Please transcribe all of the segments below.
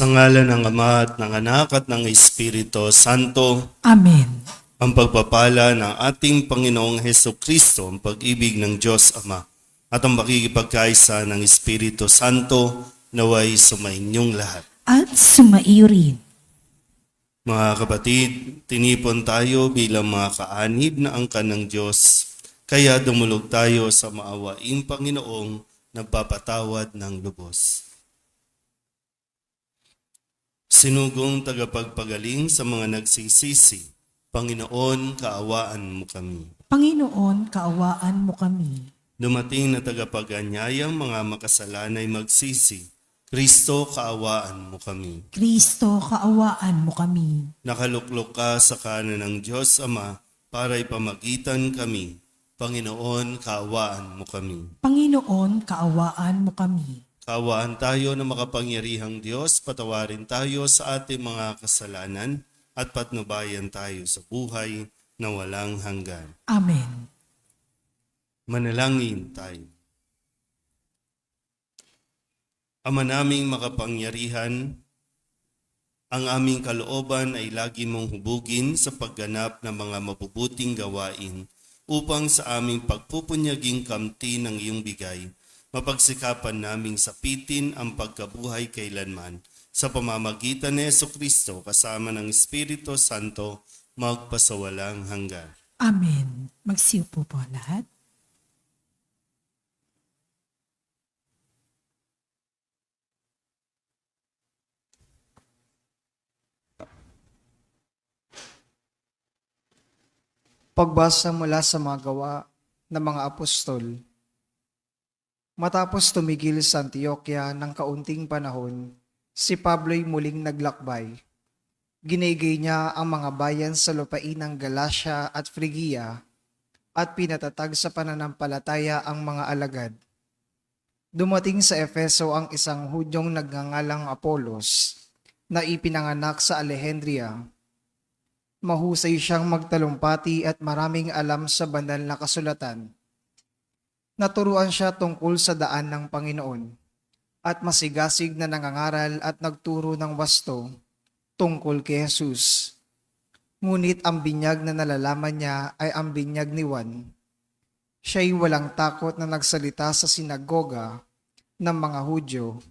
Sa ngalan ng Ama at ng Anak at ng Espiritu Santo, Amen. ang pagpapala ng ating Panginoong Hesukristo, ang pag-ibig ng Diyos Ama, at ang makikipagkaisa ng Espiritu Santo naway sumainyong lahat. At sumaiyo rin. Mga kapatid, tinipon tayo bilang mga kaanib na angkan ng Diyos, kaya dumulog tayo sa maawaing Panginoong nagpapatawad ng lubos. Sinugong tagapagpagaling sa mga nagsisisi, Panginoon, kaawaan mo kami. Panginoon, kaawaan mo kami. Dumating na tagapag-anyayang mga makasalanay magsisi, Kristo, kaawaan mo kami. Kristo, kaawaan mo kami. Nakaluklok ka sa kanan ng Diyos Ama para ipamagitan kami. Panginoon, kaawaan mo kami. Panginoon, kaawaan mo kami. Kaawaan tayo na makapangyarihang Diyos, patawarin tayo sa ating mga kasalanan at patnubayan tayo sa buhay na walang hanggan. Amen. Manalangin tayo. Ama naming makapangyarihan, ang aming kalooban ay lagi mong hubugin sa pagganap ng mga mabubuting gawain upang sa aming pagpupunyaging kamti ng iyong bigay, mapagsikapan naming sapitin ang pagkabuhay kailanman sa pamamagitan ni Jesucristo kasama ng Espiritu Santo magpasawalang hanggan. Amen. Magsiupo po lahat. Pagbasa mula sa mga gawa ng mga apostol. Matapos tumigil sa Antioquia ng kaunting panahon, si Pablo'y muling naglakbay. Ginigay niya ang mga bayan sa lupain ng Galacia at Phrygia at pinatatag sa pananampalataya ang mga alagad. Dumating sa Efeso ang isang Hudyong nagngangalang Apolos na ipinanganak sa Alejandria. Mahusay siyang magtalumpati at maraming alam sa banal na kasulatan. Naturuan siya tungkol sa daan ng Panginoon at masigasig na nangangaral at nagturo ng wasto tungkol kay Jesus. Ngunit ang binyag na nalalaman niya ay ang binyag ni Juan. Siya'y walang takot na nagsalita sa sinagoga ng mga Hudyo.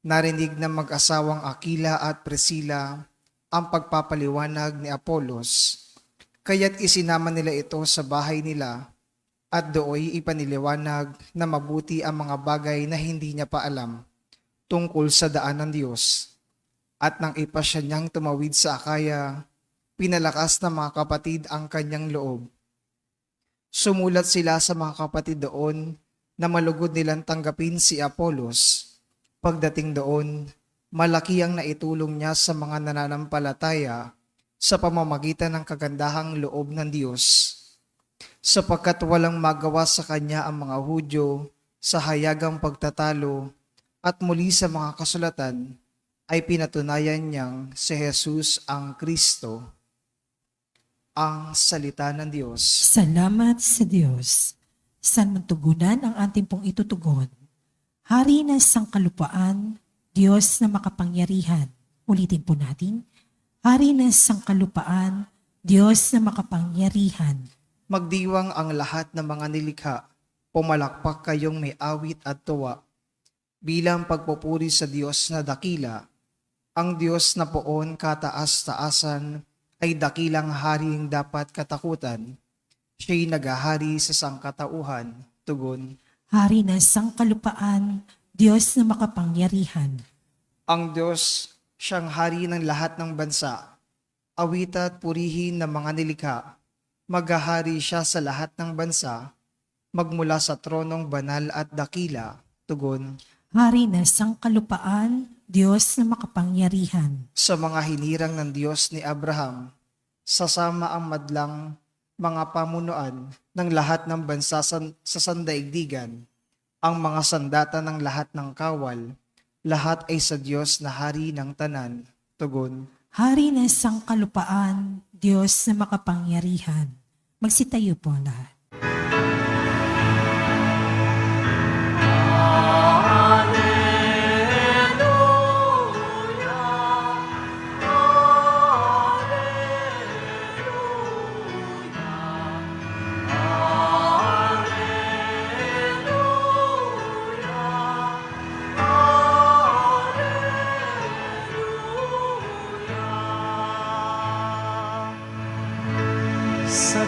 Narinig ng mag-asawang Aquila at Priscilla ang pagpapaliwanag ni Apolos, kaya't isinama nila ito sa bahay nila at dooy ipaniliwanag na mabuti ang mga bagay na hindi niya pa alam tungkol sa daan ng Diyos. At nang ipasya niyang tumawid sa Akaya, pinalakas ng mga kapatid ang kanyang loob. Sumulat sila sa mga kapatid doon na malugod nilang tanggapin si Apolos. Pagdating doon, malaki ang naitulong niya sa mga nananampalataya sa pamamagitan ng kagandahang loob ng Diyos. Sapagkat walang magawa sa kanya ang mga Hudyo sa hayagang pagtatalo at muli sa mga kasulatan ay pinatunayan niyang si Jesus ang Kristo, ang salita ng Diyos. Salamat sa Diyos. San mantugunan ang ating pong itutugon? Hari na sangkalupaan, Diyos na makapangyarihan. Ulitin po natin. Hari na sangkalupaan, Diyos na makapangyarihan. Magdiwang ang lahat ng mga nilikha, pumalakpak kayong may awit at tuwa. Bilang pagpupuri sa Diyos na dakila, ang Diyos na poon kataas-taasan ay dakilang haring dapat katakutan. Siya'y naghahari sa sangkatauhan, tugon. Hari na sangkalupaan, Diyos na makapangyarihan. Ang Diyos, siyang hari ng lahat ng bansa. Awit at purihin ng mga nilikha. Maghahari siya sa lahat ng bansa, magmula sa tronong banal at dakila, tugon. Hari na sangkalupaan, Diyos na makapangyarihan. Sa mga hinirang ng Diyos ni Abraham, sasama ang madlang mga pamunuan ng lahat ng bansa sa sandaigdigan, ang mga sandata ng lahat ng kawal, lahat ay sa Diyos na hari ng tanan, tugon. Hari na sangkalupaan, Diyos na makapangyarihan. Magsitayo po lahat.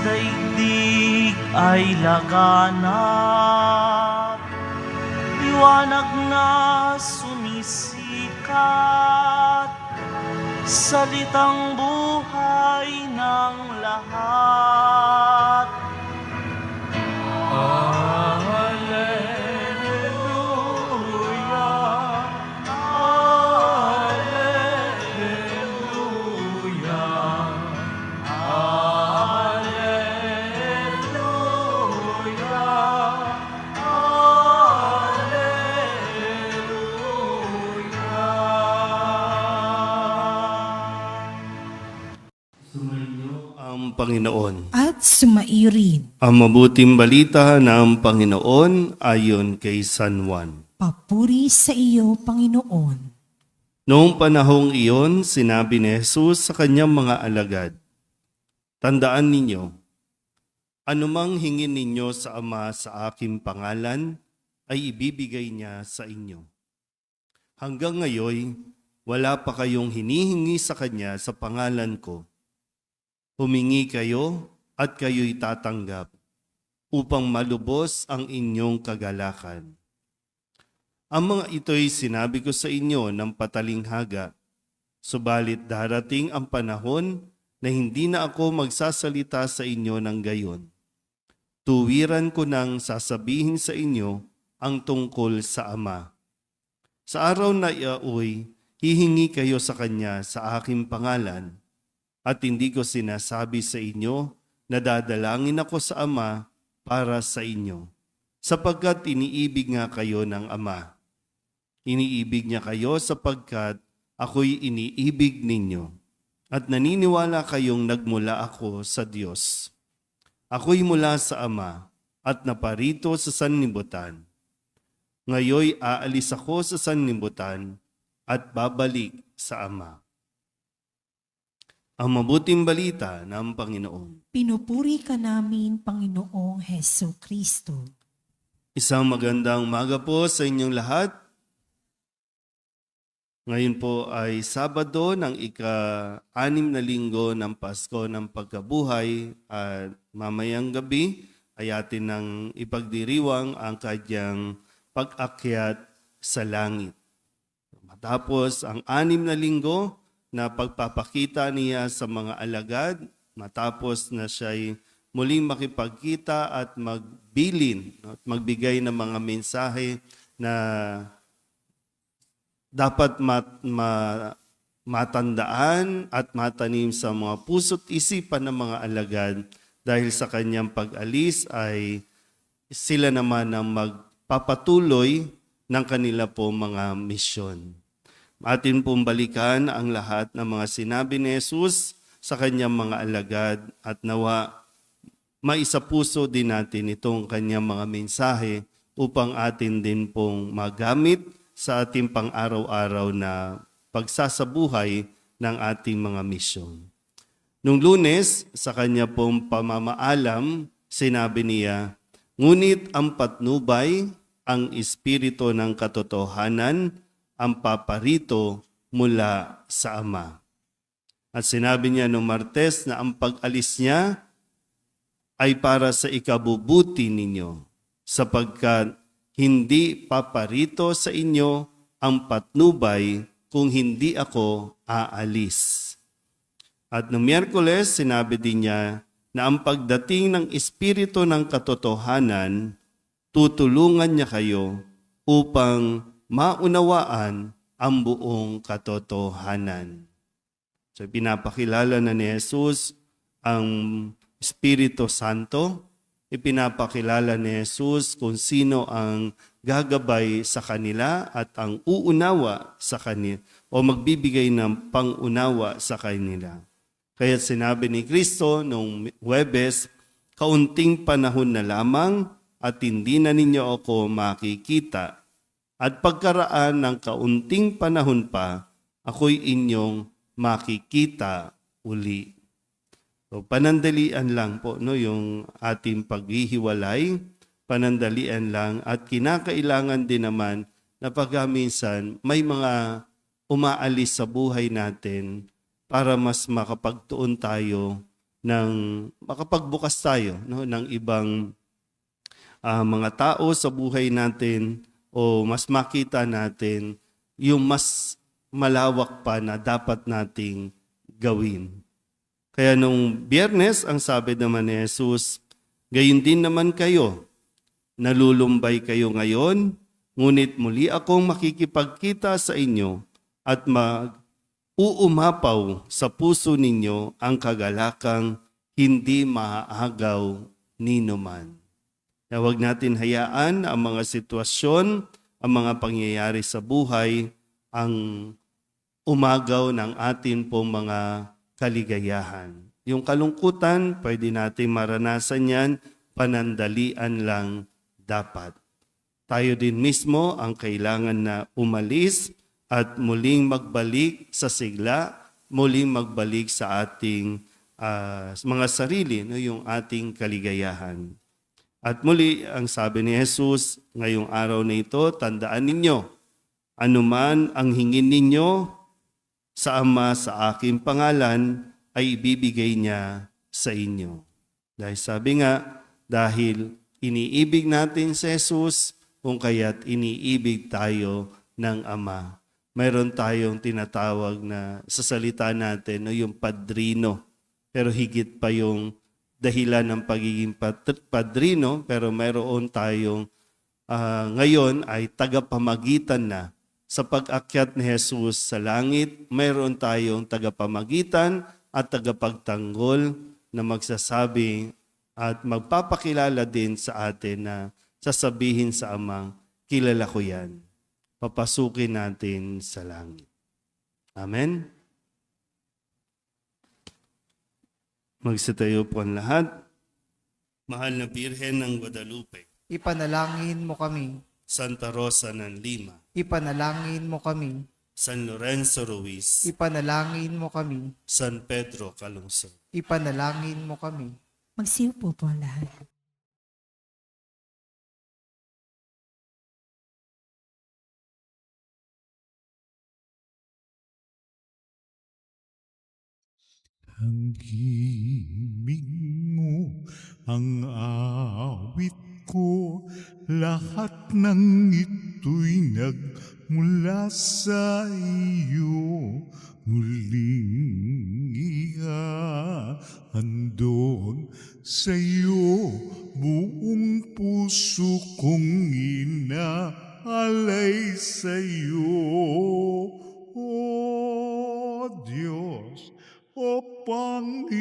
daigdig ay laganap, liwanag na sumisikat, salitang buhay ng lahat. Alleluia, Alleluia, Alleluia, Alleluia. Sumainyo ang Panginoon. At sumairin. Ang mabuting balita ng Panginoon ayon kay San Juan. Papuri sa iyo, Panginoon. Noong panahong iyon, sinabi ni Jesus sa kanyang mga alagad, "Tandaan ninyo, anumang hingin ninyo sa Ama sa aking pangalan, ay ibibigay niya sa inyo. Hanggang ngayon, wala pa kayong hinihingi sa Kanya sa pangalan ko. Humingi kayo at kayo'y tatanggap, upang malubos ang inyong kagalakan. Ang mga ito'y sinabi ko sa inyo ng patalinghaga, subalit darating ang panahon na hindi na ako magsasalita sa inyo ng gayon. Tuwiran ko nang sasabihin sa inyo ang tungkol sa Ama. Sa araw na iyaoy, hihingi kayo sa Kanya sa aking pangalan, at hindi ko sinasabi sa inyo na dadalangin ako sa Ama para sa inyo, sapagkat iniibig nga kayo ng Ama. Iniibig niya kayo sapagkat ako'y iniibig ninyo, at naniniwala kayong nagmula ako sa Diyos. Ako'y mula sa Ama at naparito sa sanlibutan. Ngayoy aalis ako sa sanlibutan at babalik sa Ama." Ang mabuting balita ng Panginoon. Pinupuri ka namin, Panginoong Heso Kristo. Isang magandang umaga po sa inyong lahat. Ngayon po ay Sabado ng ika-6 na linggo ng Pasko ng Pagkabuhay, at mamayang gabi ay atin nang ipagdiriwang ang kanyang pag-akyat sa langit. Matapos ang 6 na linggo na pagpapakita niya sa mga alagad, matapos na siya'y muling makipagkita at magbilin at magbigay ng mga mensahe na dapat matandaan at matanim sa mga puso't isipan ng mga alagad, dahil sa kanyang pag-alis ay sila naman ang magpapatuloy ng kanila po mga misyon. Atin pong balikan ang lahat ng mga sinabi ni Jesus sa kanyang mga alagad, at nawa maisapuso din natin itong kanyang mga mensahe upang atin din pong magamit sa ating pang-araw-araw na pagsasabuhay ng ating mga misyon. Nung Lunes, sa kanya pong pamamaalam, sinabi niya, "Ngunit ang patnubay, ang espiritu ng katotohanan, ang paparito mula sa Ama." At sinabi niya noong Martes na ang pag-alis niya ay para sa ikabubuti ninyo, sapagkat hindi paparito sa inyo ang patnubay kung hindi ako aalis. At noong Miyerkules, sinabi din niya na ang pagdating ng Espiritu ng Katotohanan, tutulungan niya kayo upang maunawaan ang buong katotohanan. So pinapakilala na ni Jesus ang Espiritu Santo. Ipinapakilala ni Jesus kung sino ang gagabay sa kanila at ang uunawa sa kanila o magbibigay ng pangunawa sa kanila. Kaya sinabi ni Kristo noong Huwebes, "Kaunting panahon na lamang at hindi na ninyo ako makikita. At pagkaraan ng kaunting panahon pa, ako'y inyong makikita uli." So, panandalian lang po yung ating paghihiwalay, panandalian lang, at kinakailangan din naman na pagkaminsan may mga umaalis sa buhay natin para mas makapagtuon tayo ng makapagbukas tayo, no, ng ibang mga tao sa buhay natin o mas makita natin yung mas malawak pa na dapat nating gawin. Kaya nung Biyernes, ang sabi naman ni Jesus, gayon din naman kayo, nalulumbay kayo ngayon, ngunit muli akong makikipagkita sa inyo at uumapaw sa puso ninyo ang kagalakang hindi maaagaw ninuman. Na huwag natin hayaan ang mga sitwasyon, ang mga pangyayari sa buhay, ang umagaw ng atin pong mga kaligayahan. Yung kalungkutan, pwede natin maranasan yan, panandalian lang dapat. Tayo din mismo ang kailangan na umalis at muling magbalik sa sigla, muling magbalik sa ating mga sarili, no, yung ating kaligayahan. At muli, ang sabi ni Jesus, ngayong araw na ito, tandaan ninyo, anuman ang hingin ninyo sa Ama sa aking pangalan, ay ibibigay niya sa inyo. Dahil sabi nga, dahil iniibig natin si Jesus, kung kaya't iniibig tayo ng Ama. Mayroon tayong tinatawag na sa salita natin, no, yung padrino. Pero higit pa yung dahilan ng pagiging padrino, pero mayroon tayong ngayon ay tagapamagitan na. Sa pag-akyat ni Jesus sa langit, mayroon tayong tagapamagitan at tagapagtanggol na magsasabi at magpapakilala din sa atin na sasabihin sa Amang, kilala ko yan. Papasukin natin sa langit. Amen? Magsitayo po ang lahat. Mahal na Birhen ng Guadalupe, Ipanalangin mo kami. Santa Rosa ng Lima, Ipanalangin mo kami. San Lorenzo Ruiz, Ipanalangin mo kami. San Pedro Calungsod. Ipanalangin mo kami. Magsiupo po ang lahat. Ang himig mo, ang awit ko, lahat ng ito'y nagmula sa iyo. Muling ihahandog sa iyo, buong puso kong inaalay sa iyo. O Diyos, O Panginoon,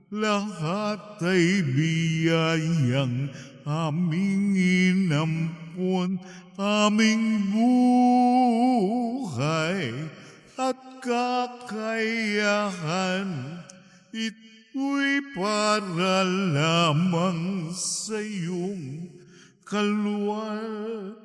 lahat ay biyayang aming inampon, aming buhay at kakayahan. Ito'y para lamang sa iyong kaluwalhatian.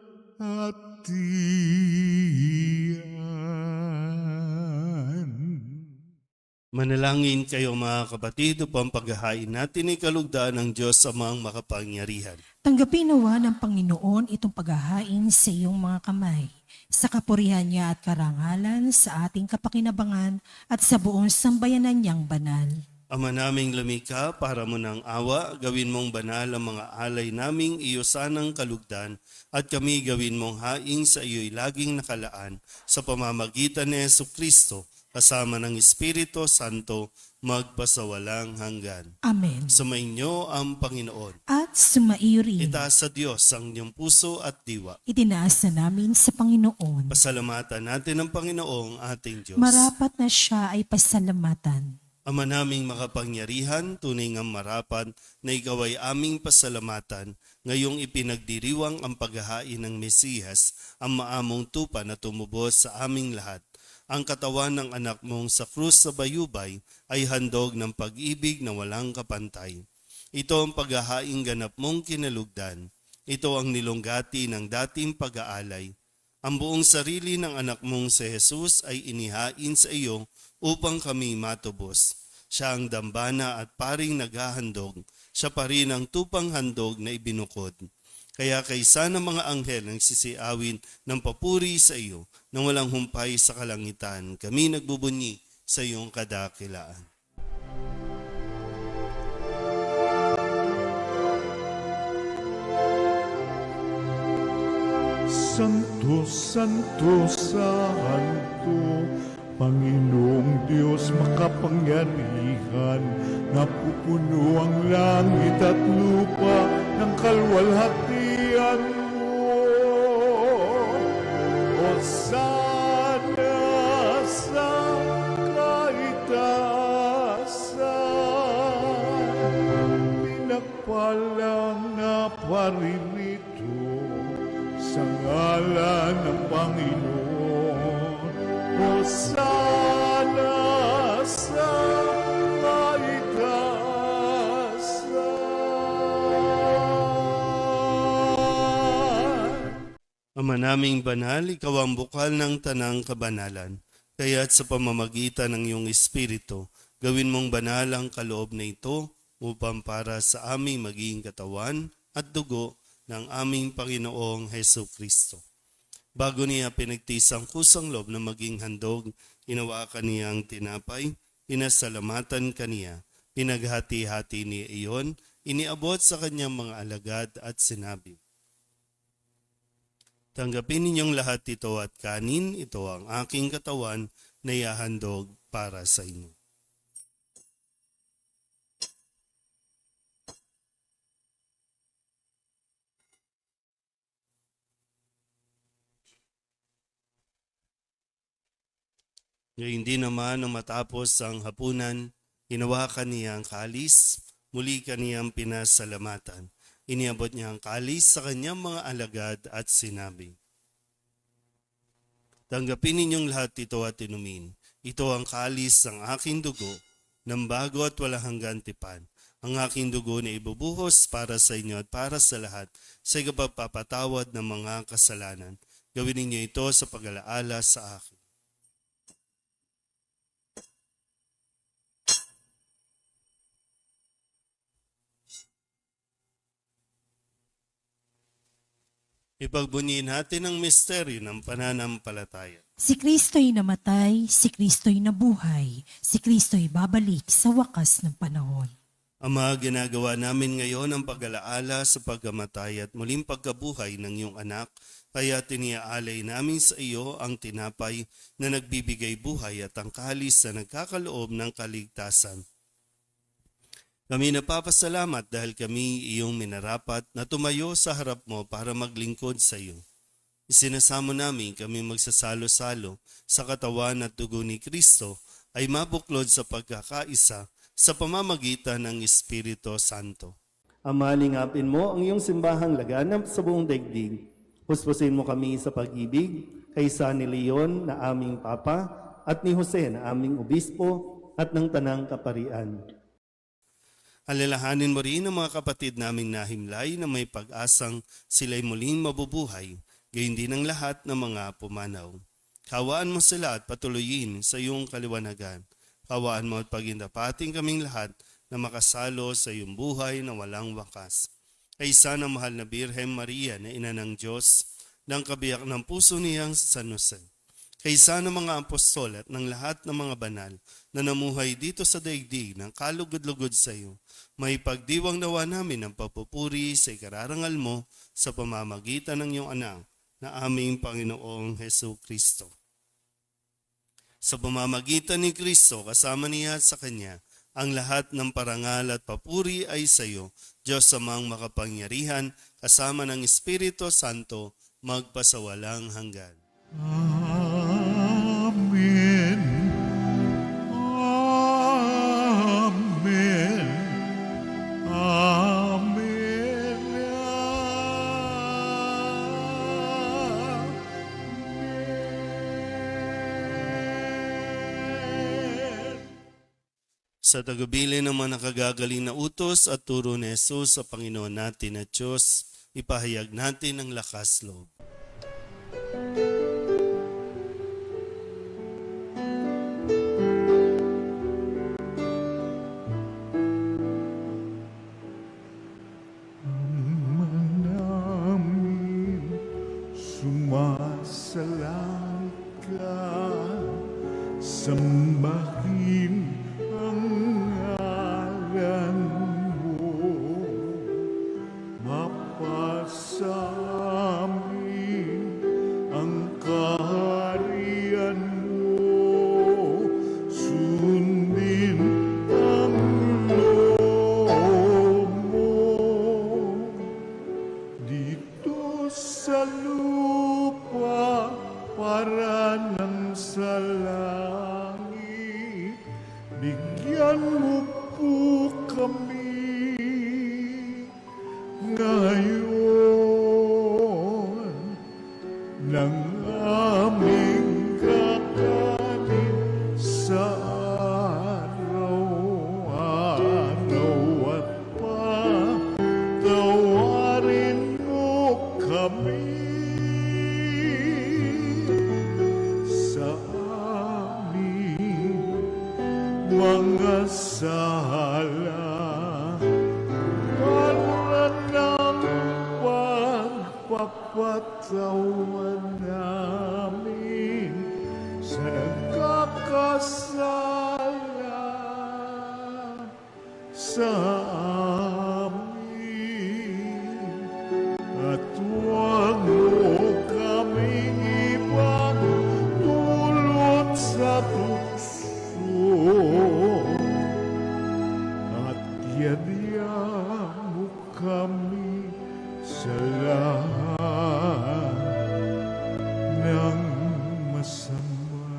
Manalangin kayo mga kapatid upang paghahain natin ay kalugdaan ng Diyos sa mga makapangyarihan. Tanggapin nawa ng Panginoon itong paghahain sa iyong mga kamay, sa kapurihan niya at karangalan, sa ating kapakinabangan at sa buong sambayanan niyang banal. Ama naming lumikha, para mo ng awa, gawin mong banal ang mga alay naming iyo sanang kalugdan, at kami gawin mong haing sa iyo'y laging nakalaan, sa pamamagitan ni Jesucristo, kasama ng Espiritu Santo, magpasawalang hanggan. Amen. Sumainyo ang Panginoon. At sumaiyo rin, Itaas sa Diyos ang iyong puso at diwa. itinaas na namin sa Panginoon. Pasalamatan natin ang Panginoong ating Diyos. Marapat na siya ay pasalamatan. Ama naming makapangyarihan, tunay ngang marapat na ikaw ay aming pasalamatan, ngayong ipinagdiriwang ang paghahain ng Mesiyas, ang maamong tupa na tumubos sa aming lahat. Ang katawan ng anak mong sa krus sa bayubay ay handog ng pag-ibig na walang kapantay. Ito ang paghahaing ganap mong kinalugdan. Ito ang nilunggati ng dating pag-aalay. Ang buong sarili ng anak mong si Jesus ay inihain sa iyo upang kami matubos. Siya ang dambana at paring naghahandog. Siya pa rin ang tupang handog na ibinukod. Kaya kaysa ng mga anghel ang sisiawin ng papuri sa iyo, nang walang humpay sa kalangitan, kami nagbubunyi sa iyong kadakilaan. Santo, Santo, Santo, Panginoong Diyos makapangyarihan, napupuno ang langit at lupa ng kalwalhatian mo. Hosana sa kaitaasan, pinagpalang na paririto sa ngalan ng Panginoon. Hosana sa kaitaasan. Ama naming banal, ikaw ang bukal ng tanang kabanalan. Kaya't sa pamamagitan ng iyong Espiritu, gawin mong banal ang kaloob na ito upang para sa aming maging katawan at dugo ng aming Panginoong Heso Kristo. Bago niya pinagtiis ang kusang loob na maging handog, inawakan niya ang tinapay, pinasalamatan kaniya, pinaghati-hati niya iyon, iniabot sa kanyang mga alagad at sinabi, "Tanggapin ninyong lahat ito at kanin, ito ang aking katawan na ihahandog para sa inyo." Ngayon din naman nang matapos ang hapunan, hinawakan niya ang kalis, muli kaniyang pinasalamatan. Iniabot niya ang kalis sa kanyang mga alagad at sinabi, "Tanggapin ninyong lahat ito at inumin. Ito ang kalis ng aking dugo, ng bago at walang hanggan tipan. Ang aking dugo na ibubuhos para sa inyo at para sa lahat sa ikapagpapatawad ng mga kasalanan. Gawin ninyo ito sa pag-alaala sa akin." Ipagbunyiin natin ang misteryo ng pananampalataya. Si Kristo'y namatay, si Kristo'y nabuhay, si Kristo'y babalik sa wakas ng panahon. Ama, ginagawa namin ngayon ang pag-alaala sa pagkamatay at muling pagkabuhay ng iyong anak, kaya tiniaalay namin sa iyo ang tinapay na nagbibigay buhay at ang kalis na nagkakaloob ng kaligtasan. Kami napapasalamat dahil kami iyong minarapat na tumayo sa harap mo para maglingkod sa iyo. Isinasamo namin kami magsasalo-salo sa katawan at dugo ni Kristo ay mabuklod sa pagkakaisa sa pamamagitan ng Espiritu Santo. Ama, lingapin mo ang iyong simbahang laganap sa buong daigdig. Puspusin mo kami sa pag-ibig kaysa ni Leon na aming Papa at ni Jose na aming Obispo at ng Tanang Kaparian. Alalahanin mo rin ang mga kapatid naming nahimlay na may pag-asang sila'y muling mabubuhay, gayon din ang lahat ng mga pumanaw. Kawaan mo sila at patuloyin sa iyong kaliwanagan. Kawaan mo at pagindapating kaming lahat na makasalo sa iyong buhay na walang wakas. Kaysa ng mahal na Birhen Maria na ina ng Diyos, ng kabiyak ng puso niyang San Jose. Kaysa ng mga apostol at ng lahat ng mga banal na namuhay dito sa daigdig ng kalugod-lugod sa iyo, may pagdiwang nawa namin ang papupuri sa ikararangal mo sa pamamagitan ng iyong anak na aming Panginoong Heso Kristo. Sa pamamagitan ni Kristo, kasama niya at sa Kanya, ang lahat ng parangal at papuri ay sa iyo, Diyos amang makapangyarihan, kasama ng Espiritu Santo, magpasawalang hanggan. Amen. Amen. Amen. Amen. Sa tagubilin ng mga nakagagaling na utos at turo ni Jesus sa Panginoon natin at Diyos, ipahayag natin ang lakas loob. Namin sumasalangit ka, sambahin ang ngalan mo, mapasamin ng sa langit, bigyan mo po kami ngayon ng aming kakanin sa araw-araw at patawarin mo kami sa aming mga sala para ng pagpapatawan namin sa nagkakasala sa amin. At huwag mo kaming ipagdulot sa tukso at yadya mo kami sa lahat ng masama.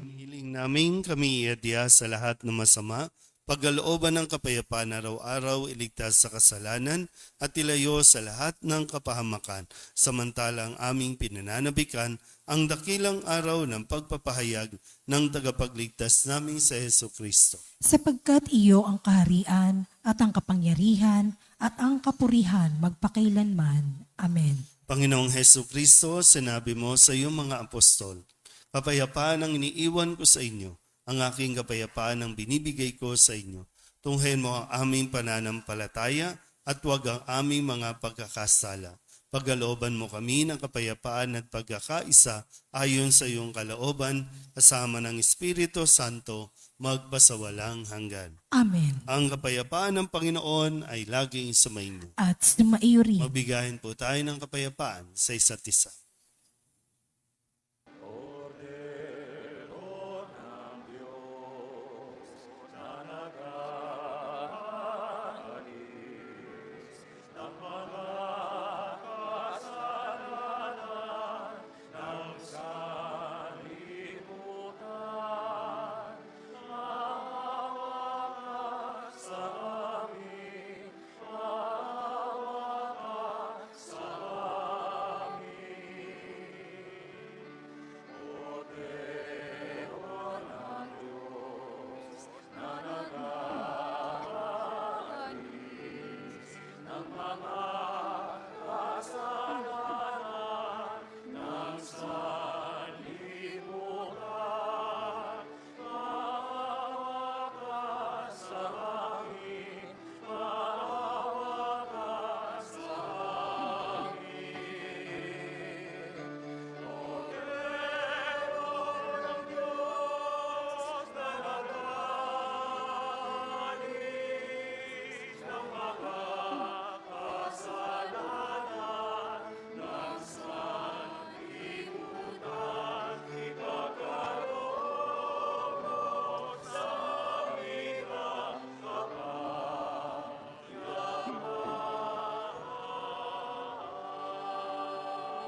Hiling namin kami iadya sa lahat ng masama, pagkalooban ng kapayapaan araw-araw, iligtas sa kasalanan at ilayo sa lahat ng kapahamakan, samantalang aming pinananabikan ang dakilang araw ng pagpapahayag ng tagapagligtas naming sa Hesu Kristo. Sapagkat iyo ang kaharian at ang kapangyarihan at ang kapurihan magpakailanman. Amen. Panginoong Hesu Kristo, sinabi mo sa iyong mga apostol, kapayapaan ang iniiwan ko sa inyo, ang aking kapayapaan ang binibigay ko sa inyo. Tunghayin mo ang aming pananampalataya at huwag ang aming mga pagkakasala. Pagkalooban mo kami ng kapayapaan at pagkakaisa ayon sa iyong kalooban, kasama ng Espiritu Santo, magpasawalang hanggan. Amen. Ang kapayapaan ng Panginoon ay laging sumainyo. At sumaiyo rin. Magbigayin po tayo ng kapayapaan sa isa't isa.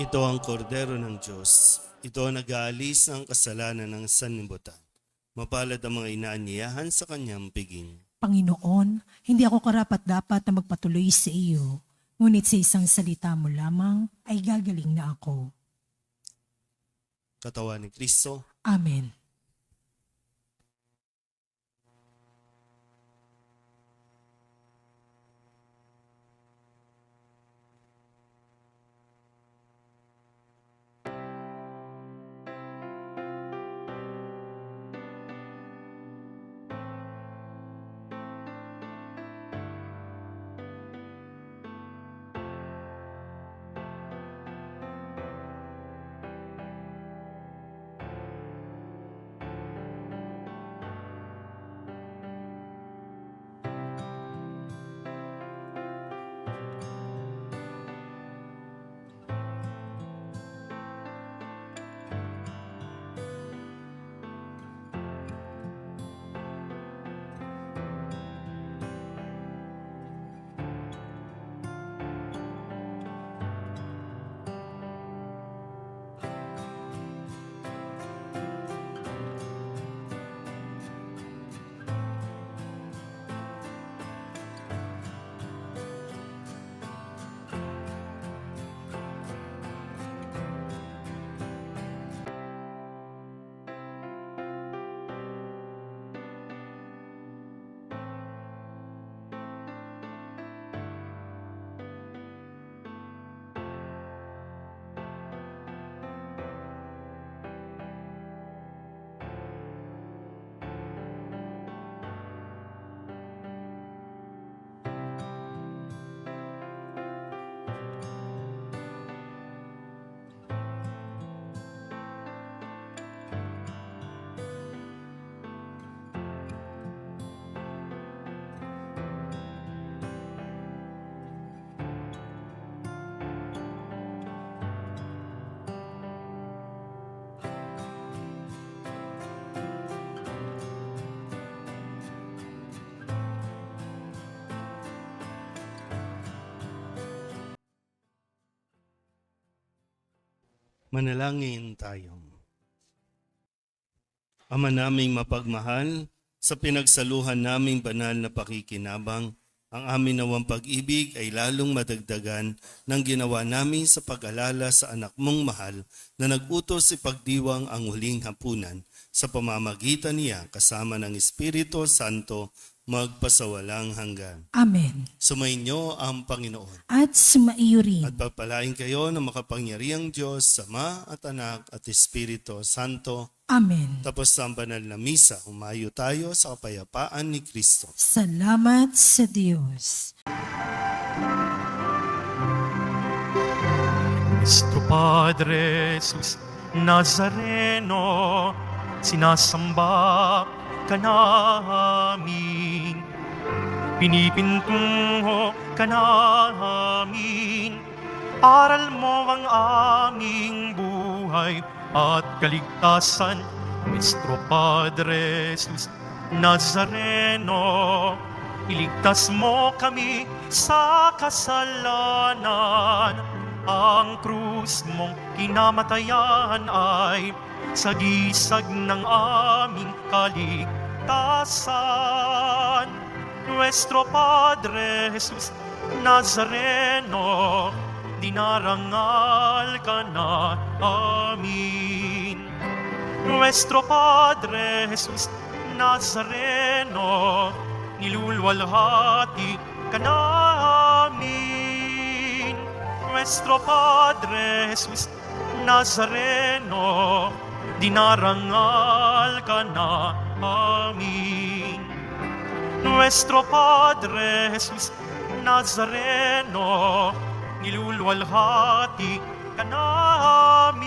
Ito ang kordero ng Diyos. Ito ang nag-aalis ng kasalanan ng sanlibutan. Mapalad ang mga inaanyayahan sa kanyang piging. Panginoon, hindi ako karapat-dapat na magpatuloy sa iyo, ngunit sa isang salita mo lamang ay gagaling na ako. Katawan ni Kristo, Amen. Manalangin tayo. Ama naming mapagmahal, sa pinagsaluhan naming banal na pakikinabang, ang amin nawang pag-ibig ay lalong madagdagan ng ginawa namin sa pag-alala sa anak mong mahal na nag-utos ipagdiwang ang huling hapunan sa pamamagitan niya kasama ng Espiritu Santo magpasawalang hanggan. Amen. Sumainyo ang Panginoon. At sumaiyo rin. At pagpalain kayo ng makapangyarihang Diyos, Ama at Anak at Espiritu Santo. Amen. Tapos ang banal na misa, humayo tayo sa kapayapaan ni Kristo. Salamat sa Diyos. Nuestro Padre Jesus Nazareno, sinasamba ka namin, pinipintungo ka namin, aral mo ang aming buhay at kaligtasan. Nuestro Padre Jesus Nazareno, iligtas mo kami sa kasalanan. Ang krus mong kinamatayan ay sagisag ng aming kaligtasan. Nuestro Padre Jesus Nazareno, dinarangal ka na amin. Nuestro Padre Jesus Nazareno, nilulwalhati ka namin. Nuestro Padre Jesus Nazareno, dinarangal ka na amin. Nuestro Padre Jesus Nazareno, nilulwalhati ka namin.